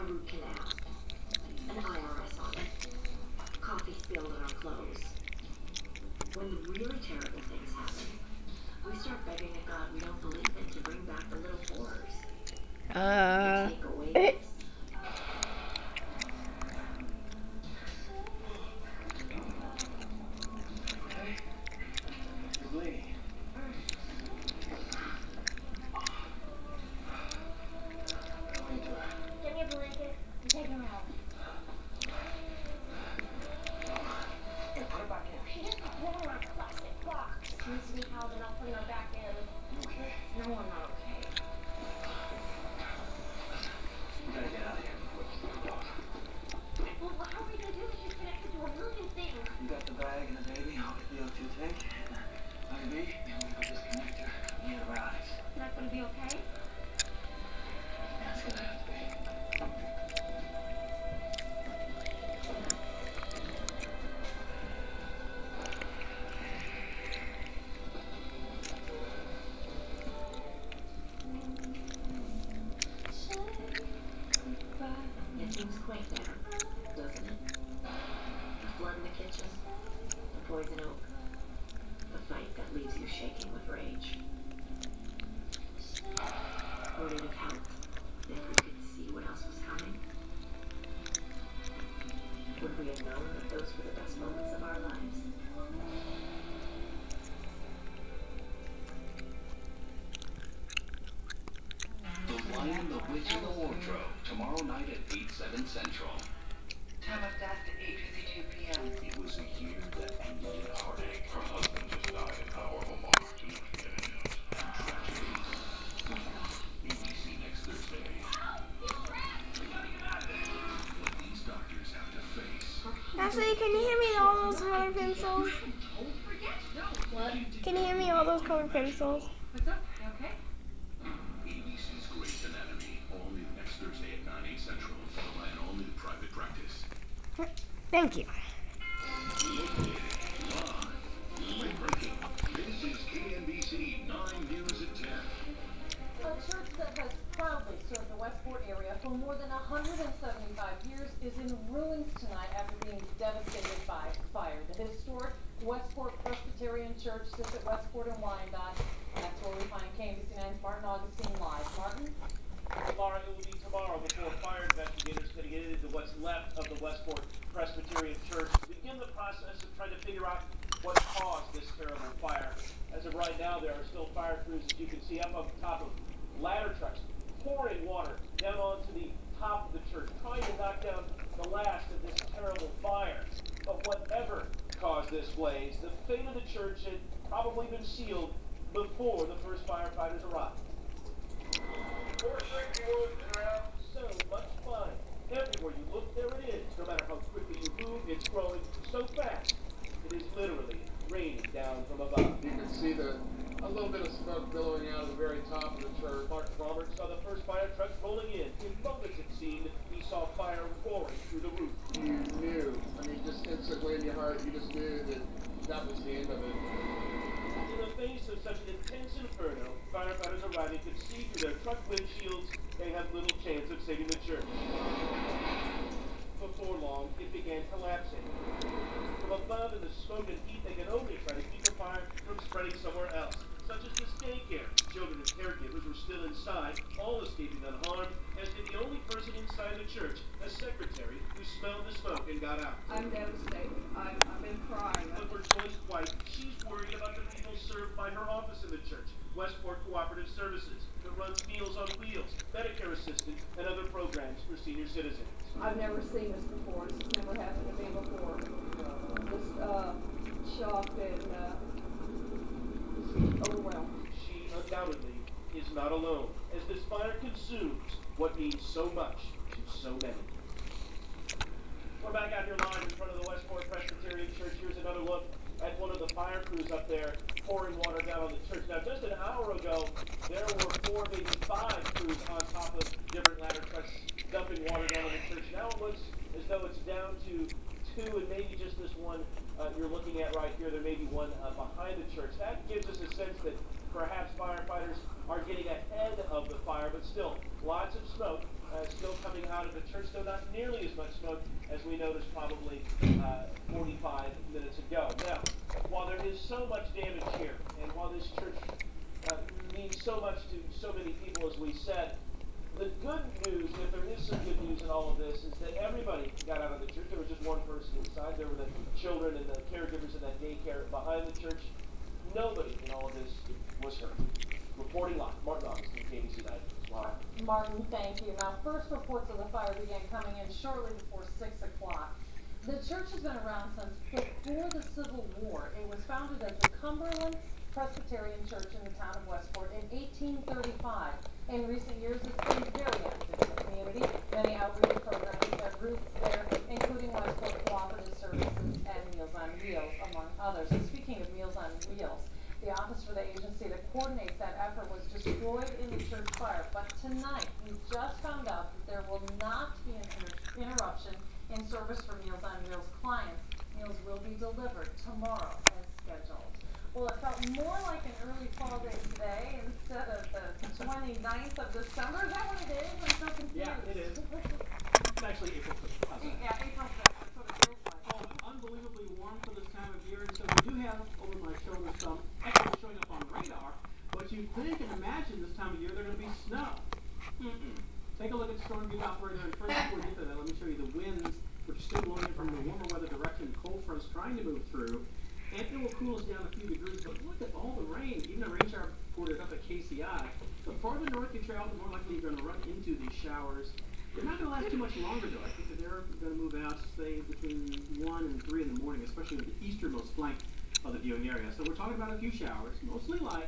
root canal, an IRS on it, coffee spilled on our clothes. When the really terrible things happen, we start begging a God we don't believe in to bring back the little horrors. Take away this. Give me a blanket and take her out. Hey, put her back in. She just put her in a plastic box. She needs to be held and I'll put her back in. You okay? No, I'm not okay. We gotta get out of here before it's too dark. Well, how are we gonna do this? She's connected to a million things. You got the bag and the baby. I'll get the O2 tank. Maybe we'll disconnect her and get her out. Is that gonna be okay? That's gonna have to be. It seems quaint there, doesn't it? The flood in the kitchen, the poison oak, the fight that leaves you shaking with rage. Would it have helped if we could see what else was coming? Would we have known that those were the best moments of our lives? The Lion, the Witch, and the Wardrobe, tomorrow night at 8/7 Central. Time of death at 8:52 p.m. It was a year that ended in heartache. Her husband just died in powerful march to never get it out. Tragedy. ABC next Thursday. What these doctors have to face. Ashley, can you hear me all those colored pencils? What? Can you hear me all those colored pencils? What's up? You okay? ABC's Grey's Anatomy, all new next Thursday at 9/8 Central, followed by an all-new Private Practice. Thank you. Located live, late-breaking. This is KNBC 9 News at 10. A church that has proudly served the Westport area for more than 175 years is in ruins tonight after being devastated by fire. The historic Westport Presbyterian Church sits at Westport and Wyandotte. That's where we find KNBC9's Martin Augustine live. Martin? Laura, it will be tomorrow before fire investigators can get into what's left of the Westport Presbyterian Church begin the process of trying to figure out what caused this terrible fire. As of right now, there are still fire crews, as you can see, up on top of ladder trucks, pouring water down onto the top of the church, trying to knock down the last of this terrible fire. But whatever caused this blaze, the fate of the church had probably been sealed before the first firefighters arrived. So much fun. Everywhere you look, there it is. No matter how quickly you move, it's growing so fast. It is literally raining down from above. You can see a little bit of smoke billowing out of the very top of the church. Mark Roberts saw the first fire truck rolling in. In moments it seemed, he saw fire roaring through the roof. You knew, I mean, just instantly in your heart, you just knew that was the end of it. In the face of such an intense inferno, firefighters arriving could see through their truck windshields they had little chance of saving the church. Before long, it began collapsing. From above in the smoke and heat, they could only try to keep the fire from spreading somewhere else, such as this daycare. Children and caregivers were still inside, all escaping unharmed, as did the only person inside the church, a secretary who smelled the smoke and got out. I'm devastated. I've been crying. But for Joyce White, she's worried about the people served by her office in the church, Westport Cooperative Services, that runs Meals on Wheels, Medicare Assistance, and other programs for senior citizens. I've never seen this before. This has never happened to me before. Just shocked and overwhelmed. She undoubtedly is not alone, as this fire consumes what means so much to so many. We're back out here live in front of the Westport Presbyterian Church. Here's another look at one of the fire crews up there pouring water down on the church. Now, just an hour ago, there were 4, maybe 5 crews on top of different ladder trucks dumping water down on the church. Now it looks as though it's down to 2 and maybe just this one you're looking at right here. There may be one behind the church. That gives us a sense that perhaps firefighters are getting ahead of the fire, but still, lots of smoke still coming out of the church, though not nearly as much smoke as we noticed probably 45 minutes ago. Now, while there is so much damage here, and while this church means so much to so many people, as we said, the good news, if there is some good news in all of this, is that everybody got out of the church. There was just one person inside. There were the children and the caregivers in that daycare behind the church. Nobody in all of this was hurt. Reporting live, Martin Augustine, KBC 9 News. Wow. Martin, thank you. Now, first reports of the fire began coming in shortly before 6 o'clock. The church has been around since before the Civil War. It was founded as the Cumberland Presbyterian Church in the town of Westport in 1835. In recent years, it's been very active in the community. Many outreach programs have roots there, including Westport Cooperative Services and Meals on Wheels, among others. And speaking of Meals on Wheels, the office for the agency that coordinates that effort was destroyed in the church fire. But tonight, we just found out that there will not be an interruption in service for Meals on Wheels clients. Meals will be delivered tomorrow as scheduled. Well, it felt more like an early fall day today instead of the 29th of December. Is that what it is? I'm so confused. Yeah, it is. It's actually April 5th. How's that? Yeah, April 5th. That's what it feels like. Oh, unbelievably warm for this time of year, and so we do have over my shoulder some actually showing up on radar, but you think and imagine this time of year they're going to be snow. Take a look at Storm View Operator, and first before we get to that, let me show you the winds, which are still blowing in from the warmer weather direction, cold fronts trying to move through. And it will cool us down a few degrees, but look at all the rain. Even a rain shower reported up at KCI. The farther north you travel, the more likely you're going to run into these showers. They're not going to last too much longer, though. I think that they're going to move out, say, between 1 and 3 in the morning, especially in the easternmost flank of the viewing area. So we're talking about a few showers, mostly light.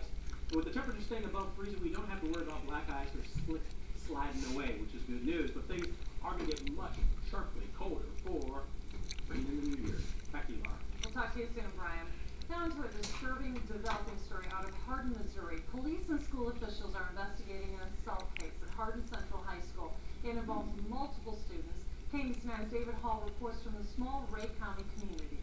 With the temperature staying above freezing, we don't have to worry about black ice or slick sliding away, which is good news. But things are going to get much sharply colder for rain in the new year. Back to you, Laura. We'll talk to you soon, Brian. Now into a disturbing developing story out of Hardin, Missouri. Police and school officials are investigating an assault case at Hardin Central High School. It involves multiple students. KBC9's David Hall reports from the small Ray County community.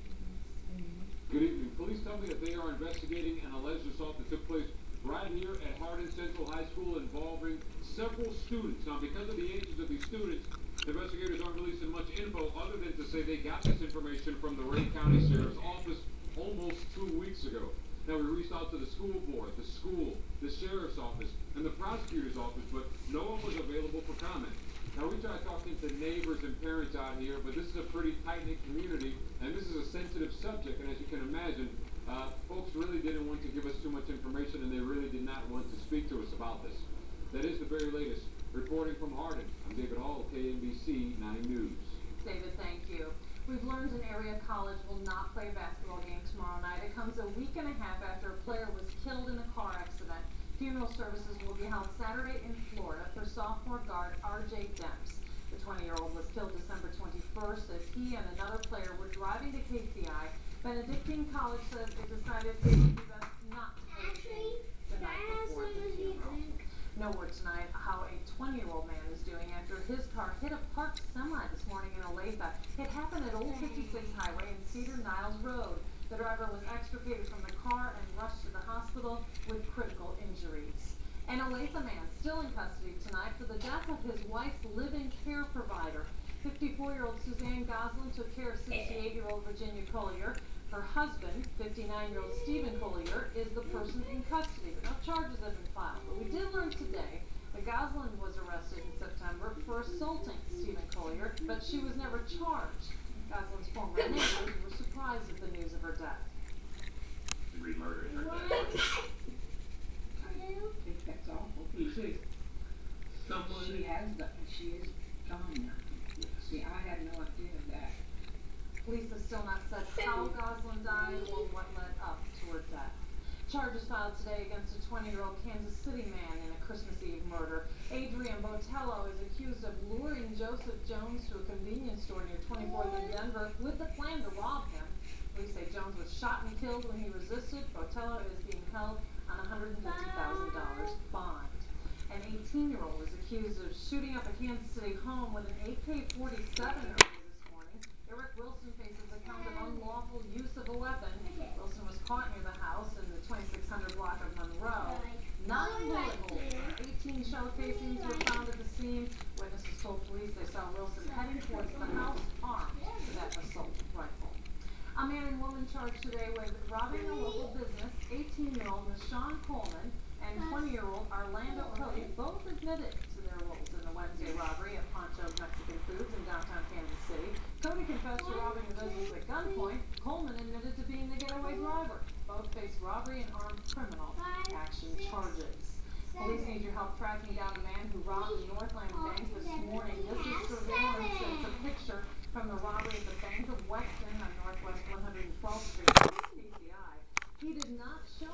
Good evening. Police tell me that they are investigating an alleged assault that took place right here at Hardin Central High School involving several students. Now, because of the ages of these students, investigators aren't releasing much info other than to say they got this information from the Ray County Sheriff's Office almost 2 weeks ago. Now, we reached out to the school board, the school, the Sheriff's Office, and the prosecutor's office, but no one was available for comment. Now, we tried talking to neighbors and parents out here, but this is a pretty tight-knit community, and this is a sensitive subject, and as you can imagine, folks really didn't want to give us too much information, and they really did not want to speak to us about this. That is the very latest. Reporting from Hardin, I'm David Hall, KNBC 9 News. David, thank you. We've learned an area college will not play a basketball game tomorrow night. It comes a week and a half after a player was killed in a car accident. Funeral services will be held Saturday in Florida for sophomore guard R.J. Demps. The 20-year-old was killed December 21st as he and another player were driving to KCI. Benedictine College says it decided it would be best not to play the game the night before the funeral. No word tonight how a 20-year-old man is doing after his car hit a parked semi this morning in Olathe. It happened at Old 56 Highway and Cedar Niles Road. The driver was extricated from the car and rushed to the hospital with critical injuries. An Olathe man still in custody tonight for the death of his wife's living care provider. 54-year-old Suzanne Goslin took care of 68-year-old Virginia Collier. Her husband, 59-year-old Stephen Collier, is the person in custody. No charges have been filed, but we did learn today that Goslin was arrested in September for assaulting Stephen Collier, but she was never charged. Goslin's former neighbors were surprised at the news of her death. Remurdered her dad. I think that's awful. Someone She has, she is gone now. See, I had no idea of that. Police have still not said how Goslin died or what led up to her death. Charges filed today against a 20-year-old Kansas City man in a Christmas Eve murder. Adrian Botello is accused of luring Joseph Jones to a convenience store near 24th and Denver with the plan to rob him. Police say Jones was shot and killed when he resisted. Botello is being held on a $150,000 bond. An 18-year-old is accused of shooting up a Kansas City home with an AK-47 earlier this morning. Eric Wilson faces a count of unlawful use of a weapon. Wilson was caught near the house in the 2600 block of Monroe. 9 bullet holes shell casings were found at the scene. Witnesses told police they saw Wilson heading towards the house armed with that assault rifle. A man and woman charged today with robbing a local business. 18-year-old Michonne Coleman and 20-year-old Orlando Cody both admitted to their roles in the Wednesday robbery at Poncho's Mexican Foods in downtown Kansas City. Cody confessed to robbing the business at gunpoint. Coleman admitted to being the getaway driver. Both face robbery and armed criminal action charges. Police need your help tracking down a man who robbed the Northland Bank this morning. This is surveillance. It's a picture from the robbery at the Bank of Weston on Northwest 112th Street. KCI. He did not show